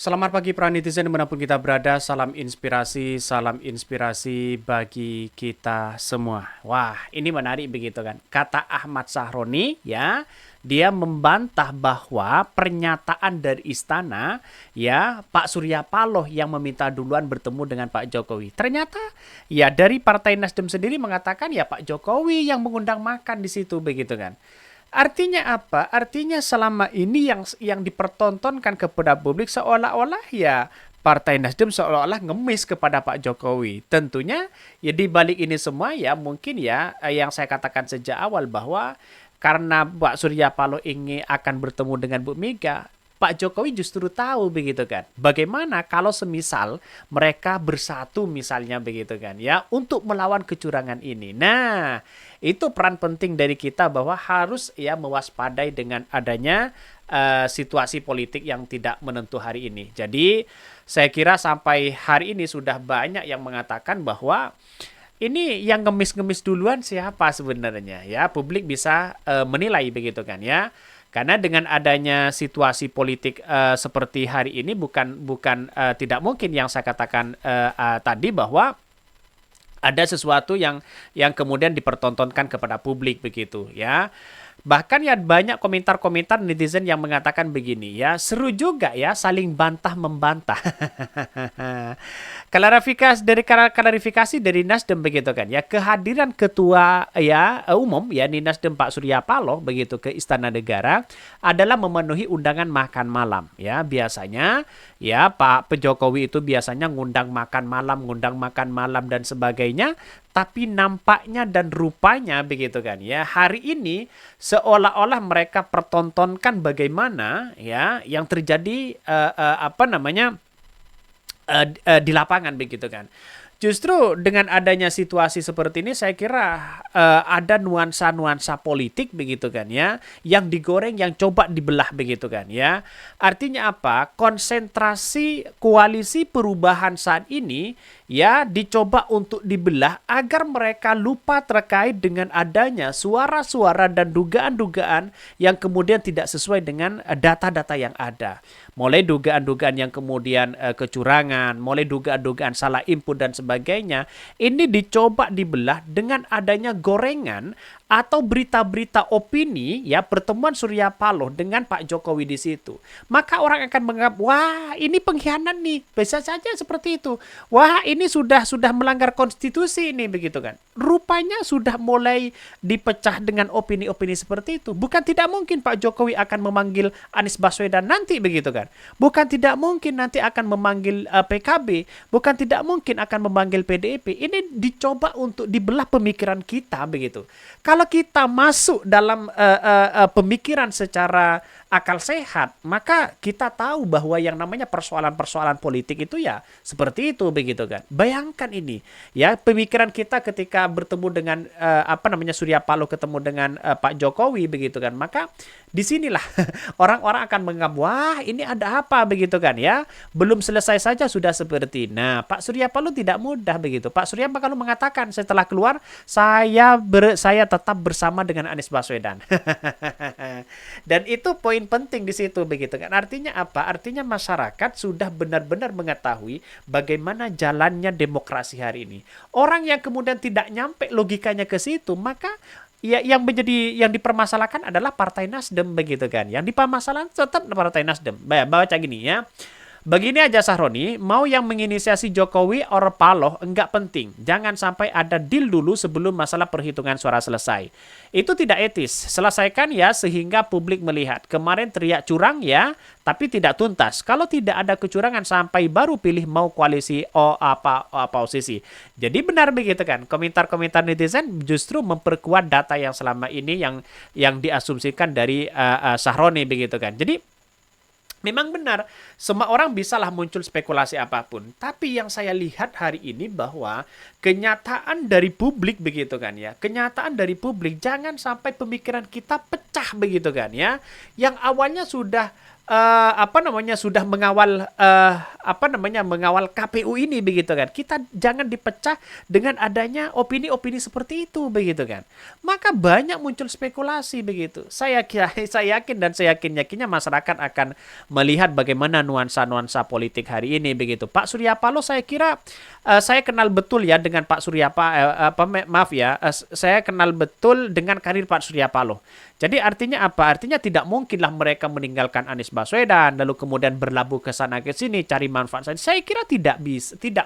Selamat pagi para netizen dimanapun kita berada, salam inspirasi bagi kita semua. Wah, ini menarik begitu kan. Kata Ahmad Sahroni ya, dia membantah bahwa pernyataan dari istana ya Pak Surya Paloh yang meminta duluan bertemu dengan Pak Jokowi. Ternyata ya dari Partai Nasdem sendiri mengatakan ya Pak Jokowi yang mengundang makan di situ begitu kan. Artinya apa? Artinya selama ini yang dipertontonkan kepada publik seolah-olah ya Partai Nasdem seolah-olah ngemis kepada Pak Jokowi. Tentunya ya di balik ini semua ya mungkin ya yang saya katakan sejak awal bahwa karena Pak Surya Paloh ingin akan bertemu dengan Bu Mega, Pak Jokowi justru tahu begitu kan. Bagaimana kalau semisal mereka bersatu misalnya begitu kan ya untuk melawan kecurangan ini. Nah, itu peran penting dari kita bahwa harus ya mewaspadai dengan adanya situasi politik yang tidak menentu hari ini. Jadi, saya kira sampai hari ini sudah banyak yang mengatakan bahwa ini yang ngemis-ngemis duluan siapa sebenarnya ya publik bisa menilai begitu kan ya karena dengan adanya situasi politik seperti hari ini bukan tidak mungkin yang saya katakan tadi bahwa ada sesuatu yang kemudian dipertontonkan kepada publik begitu ya. Bahkan ya banyak komentar-komentar netizen yang mengatakan begini ya, seru juga ya saling bantah membantah. Klarifikasi dari Nasdem begitu kan ya, kehadiran ketua ya umum ya di Nasdem Pak Surya Paloh begitu ke Istana Negara adalah memenuhi undangan makan malam ya. Biasanya ya Pak Jokowi itu biasanya ngundang makan malam dan sebagainya, tapi nampaknya dan rupanya begitu kan ya hari ini seolah-olah mereka pertontonkan bagaimana ya yang terjadi di lapangan begitu kan. Justru dengan adanya situasi seperti ini saya kira ada nuansa-nuansa politik begitu kan ya yang digoreng yang coba dibelah begitu kan ya. Artinya apa? Konsentrasi koalisi perubahan saat ini ya dicoba untuk dibelah agar mereka lupa terkait dengan adanya suara-suara dan dugaan-dugaan yang kemudian tidak sesuai dengan data-data yang ada. Mulai dugaan-dugaan yang kemudian kecurangan, mulai dugaan-dugaan salah input dan sebagainya, ini dicoba dibelah dengan adanya gorengan atau berita-berita opini ya pertemuan Surya Paloh dengan Pak Jokowi di situ. Maka orang akan menganggap, wah ini pengkhianat nih, bisa saja seperti itu. Wah ini sudah melanggar konstitusi ini begitu kan. Rupanya sudah mulai dipecah dengan opini-opini seperti itu. Bukan tidak mungkin Pak Jokowi akan memanggil Anies Baswedan nanti begitu kan. Bukan tidak mungkin nanti akan memanggil PKB. Bukan tidak mungkin akan memanggil PDIP. Ini dicoba untuk dibelah pemikiran kita begitu. Kalau kita masuk dalam pemikiran secara akal sehat, maka kita tahu bahwa yang namanya persoalan-persoalan politik itu ya seperti itu begitu kan. Bayangkan ini, ya pemikiran kita ketika bertemu dengan Surya Paloh ketemu dengan Pak Jokowi begitu kan. Maka disinilah orang-orang akan menganggap wah ini ada apa begitu kan ya. Belum selesai saja sudah seperti. Nah, Pak Surya Paloh tidak mudah begitu. Pak Surya Paloh mengatakan setelah keluar saya tetap bersama dengan Anies Baswedan. Dan itu poin penting di situ begitu kan. Artinya apa? Artinya masyarakat sudah benar-benar mengetahui bagaimana jalannya demokrasi hari ini. Orang yang kemudian tidak nyampe logikanya ke situ, maka ya yang dipermasalahkan adalah Partai Nasdem begitu kan. Yang dipermasalahkan tetap Partai Nasdem. Baca gini ya. Begini aja Sahroni, mau yang menginisiasi Jokowi or Paloh enggak penting. Jangan sampai ada deal dulu sebelum masalah perhitungan suara selesai. Itu tidak etis. Selesaikan ya sehingga publik melihat. Kemarin teriak curang ya, tapi tidak tuntas. Kalau tidak ada kecurangan sampai baru pilih mau koalisi apa posisi. Jadi benar begitu kan. Komentar-komentar netizen justru memperkuat data yang selama ini yang diasumsikan dari Sahroni begitu kan. Jadi memang benar, semua orang bisalah muncul spekulasi apapun. Tapi yang saya lihat hari ini bahwa kenyataan dari publik begitu kan ya. Kenyataan dari publik jangan sampai pemikiran kita pecah begitu kan ya. Yang awalnya sudah sudah mengawal mengawal KPU ini begitu kan. Kita jangan dipecah dengan adanya opini-opini seperti itu begitu kan. Maka banyak muncul spekulasi begitu. Saya yakin dan saya yakinnya masyarakat akan melihat bagaimana nuansa-nuansa politik hari ini begitu. Pak Surya Paloh saya kira saya kenal betul ya dengan Pak Surya saya kenal betul dengan karir Pak Surya Paloh. Jadi artinya apa? Artinya tidak mungkinlah mereka meninggalkan Anies Baswedan lalu kemudian berlabuh ke sana ke sini cari manfaat saja. Saya kira tidak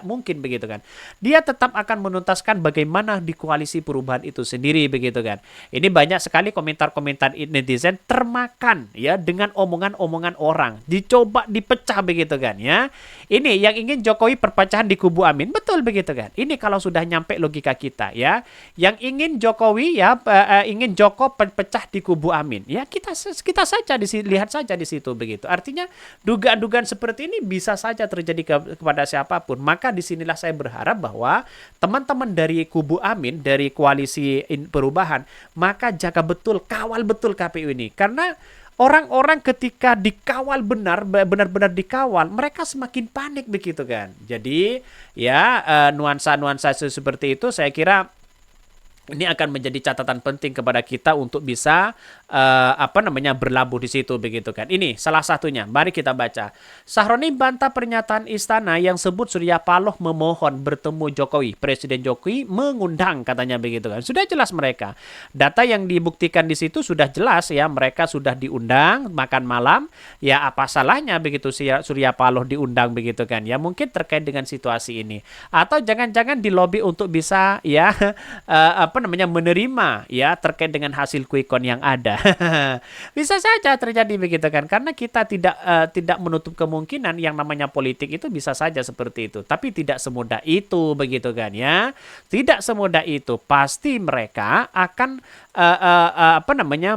mungkin begitu kan. Dia tetap akan menuntaskan bagaimana di koalisi perubahan itu sendiri begitu kan. Ini banyak sekali komentar-komentar netizen termakan ya dengan omongan-omongan orang. Dicoba dipecah begitu kan ya. Ini yang ingin Jokowi perpecahan di kubu Amin. Betul begitu kan. Ini kalau sudah nyampe logika kita ya. Yang ingin Jokowi ya ingin Joko pecah di kubu Amin. Ya kita saja lihat saja di situ begitu. Artinya dugaan-dugaan seperti ini bisa saja terjadi kepada siapapun. Maka disinilah saya berharap bahwa teman-teman dari kubu Amin, dari koalisi perubahan, maka jaga betul, kawal betul KPU ini. Karena orang-orang ketika dikawal benar-benar dikawal, mereka semakin panik begitu kan. Jadi ya nuansa-nuansa seperti itu saya kira ini akan menjadi catatan penting kepada kita untuk bisa berlabuh di situ begitu kan. Ini salah satunya. Mari kita baca. Sahroni bantah pernyataan istana yang sebut Surya Paloh memohon bertemu Jokowi. Presiden Jokowi mengundang katanya begitu kan. Sudah jelas mereka. Data yang dibuktikan di situ sudah jelas ya, mereka sudah diundang makan malam. Ya apa salahnya begitu Surya Paloh diundang begitu kan. Ya mungkin terkait dengan situasi ini. Atau jangan-jangan dilobi untuk bisa ya menerima ya terkait dengan hasil quick count yang ada. Bisa saja terjadi begitu kan, karena kita tidak menutup kemungkinan yang namanya politik itu bisa saja seperti itu, tapi tidak semudah itu begitu kan ya. Tidak semudah itu, pasti mereka akan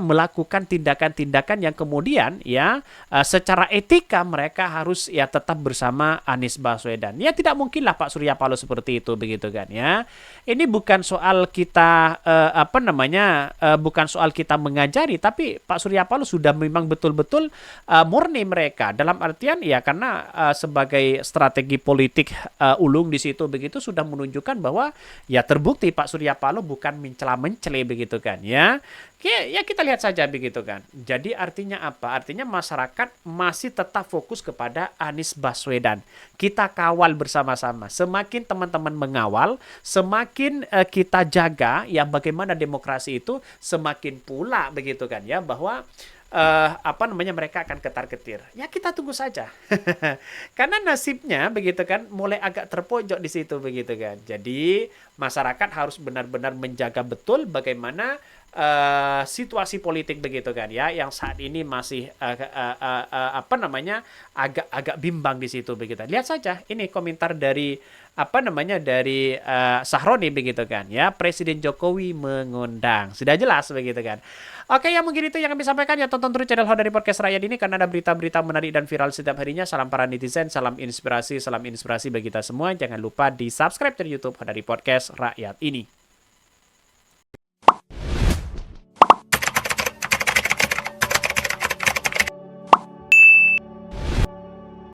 melakukan tindakan-tindakan yang kemudian ya secara etika mereka harus ya tetap bersama Anies Baswedan. Ya tidak mungkinlah Pak Surya Paloh seperti itu begitu kan ya. Ini bukan soal kita bukan soal kita mengajari, tapi Pak Surya Paloh sudah memang betul-betul murni mereka dalam artian ya karena sebagai strategi politik ulung di situ begitu sudah menunjukkan bahwa ya terbukti Pak Surya Paloh bukan mencela-mencele begitu kan ya. Ya kita lihat saja begitu kan. Jadi artinya apa? Artinya masyarakat masih tetap fokus kepada Anies Baswedan. Kita kawal bersama-sama. Semakin teman-teman mengawal, semakin kita jaga ya bagaimana demokrasi itu, semakin pula begitu kan ya bahwa mereka akan ketar-ketir. Ya kita tunggu saja. Karena nasibnya begitu kan mulai agak terpojok di situ begitu kan. Jadi masyarakat harus benar-benar menjaga betul bagaimana situasi politik begitu kan ya yang saat ini masih agak bimbang di situ begitu. Lihat saja ini komentar dari Sahroni begitu kan ya, Presiden Jokowi mengundang. Sudah jelas begitu kan. Oke, ya mungkin itu yang kami sampaikan ya. Tonton terus channel Hodari Podcast Rakyat ini karena ada berita-berita menarik dan viral setiap harinya. Salam para netizen, salam inspirasi bagi kita semua. Jangan lupa di subscribe dari YouTube Hodari Podcast Rakyat ini.